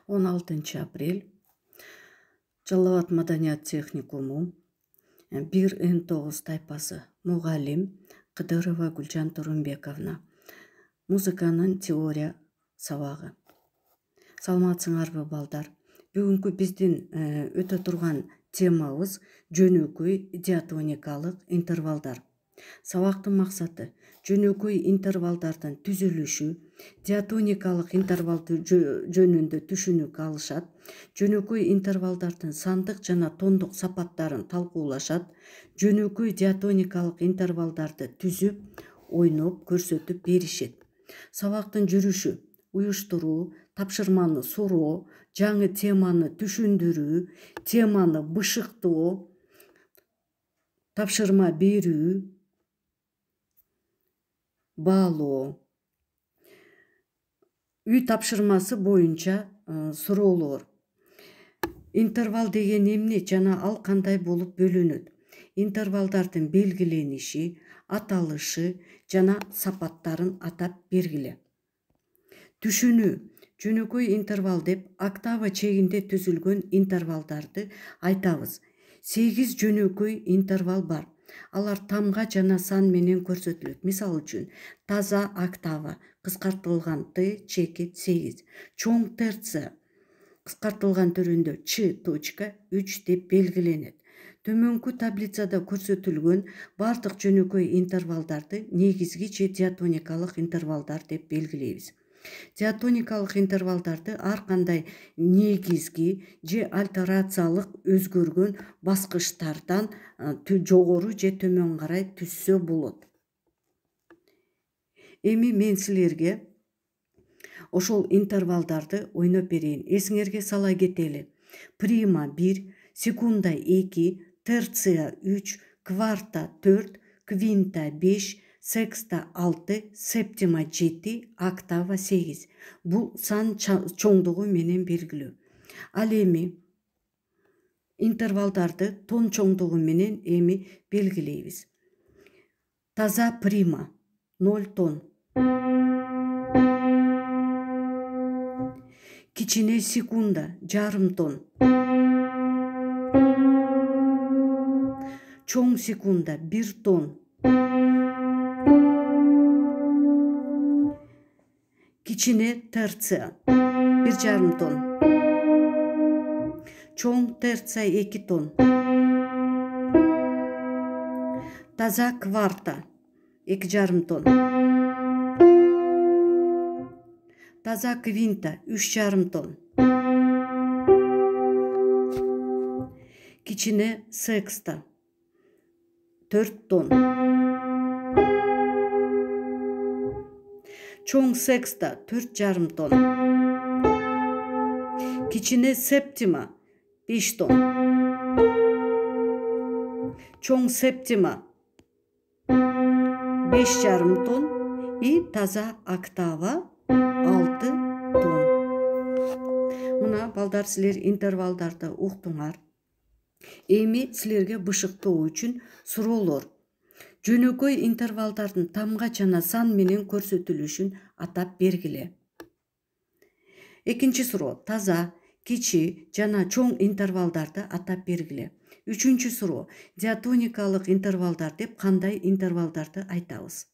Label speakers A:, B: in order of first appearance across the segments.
A: 16 апрель Жалал Абад Маданият техникуму 1Н9 тайпасы мугалим Кыдырова Гүлжан Турунбековна. Музыканын теория сабагы. Саламатсыңарбы балдар. Бүгүнкү биздин өтө турган темабыз жөнөкөй диатоникалык интервалдар. Сабактын максаты жөнөкөй интервалдардын түзүлүшү, диатоникалык интервалды жөнүндө түшүнүк алышат, жөнөкөй интервалдардын сандык жана тондук сапаттарын талкуулашат, жөнөкөй диатоникалык интервалдарды түзүп, ойноп, көрсөтүп беришет. Сабактын жүрүшү уюштуруу, тапшырманы суроо, жаңы теманы түшүндүрүү, теманы бышыктоо, тапшырма берүү, баалоо. Үй тапшырмасы боюнча суроолор. Интервал деген эмне жана ал кандай болуп бөлүнөт? Интервалдардын белгилениши, аталышы жана сапаттарын атап бергиле. Түшүнүү. Жөнөкөй интервал деп октава чегинде түзүлгөн интервалдарды айтабыз. 8 жөнөкөй интервал бар. Алар тамга жана сан менен көрсөтүлөт. Мисалы үчүн, таза октава, кыскартылган Т чеки 8, чоң терция кыскартылган түрүндө Ч.3 деп белгиленет. Төмөнкү таблицада көрсөтүлгөн бардык жөнөкөй интервалдарды негизги же диатоникалык интервалдар деп белгилейбиз. Диатоникалык интервалдарды ар кандай негизги же альтерациялык өзгөргөн баскычтардан жогору же төмөн карай түзсө болот. Эми мен силерге ошол интервалдарды ойноп берейин. Эсиңерге сала кетели. Прима 1, секунда 2, терция 3, кварта 4, квинта 5, секста 6, септима 7, октава 8. Бул сан чоңдугу менен белгилөө. Ал эми интервалдарды тон чоңдугу менен эми белгилейбиз. Таза прима 0 тон. Кичине секунда жарым тон. Чоң секунда 1 тон. Кичине терция 1,5 тон. Чоң терция 2 тон. Таза кварта 2,5 тон. Таза квинта 3,5 тон. Кичине секста 4 тон. Чоң секста 4,5 тон. Кичине септима 5 тон. Чоң септима 5,5 тон и таза октава 6 тон. Мына балдар силер интервалдарды уктуңар. Эми силерге бышыктоо үчүн суроолор. Жөнөкөй интервалдардын тамга жана сан менен көрсөтүлүшүн атап бергиле. Экинчи суроо. Таза, кичи жана чоң интервалдарды атап бергиле. Үчүнчү суроо. Диатоникалык интервалдар деп кандай интервалдарды айтабыз?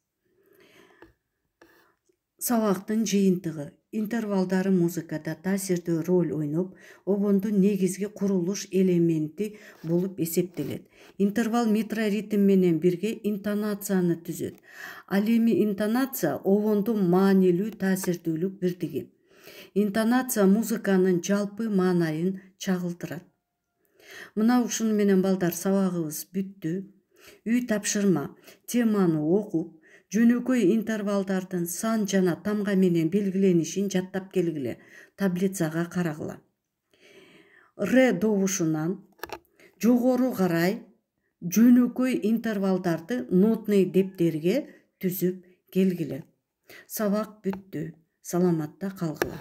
A: Сабактын жыйынтыгы. Интервалдары музыкада таасирдүү роль ойноп, обондун негизги курулуш элементи болуп эсептелет. Интервал метроритм менен бирге интонацияны түзөт. Ал эми интонация обондун маанилүү таасирдүүлүк бирдиги. Интонация музыканын жалпы маанайын чагылтырат. Мына ушуну менен балдар сабагыбыз бүттү. Үй тапшырма. Теманы окуп, жөнөкөй интервалдардын сан жана тамга менен белгиленишин жаттап келгиле. Таблицага карагыла. Р добушунан жогору карай жөнөкөй интервалдарды нотный дептерге түзүп келгиле. Сабак бүттү. Саламатта калгыла.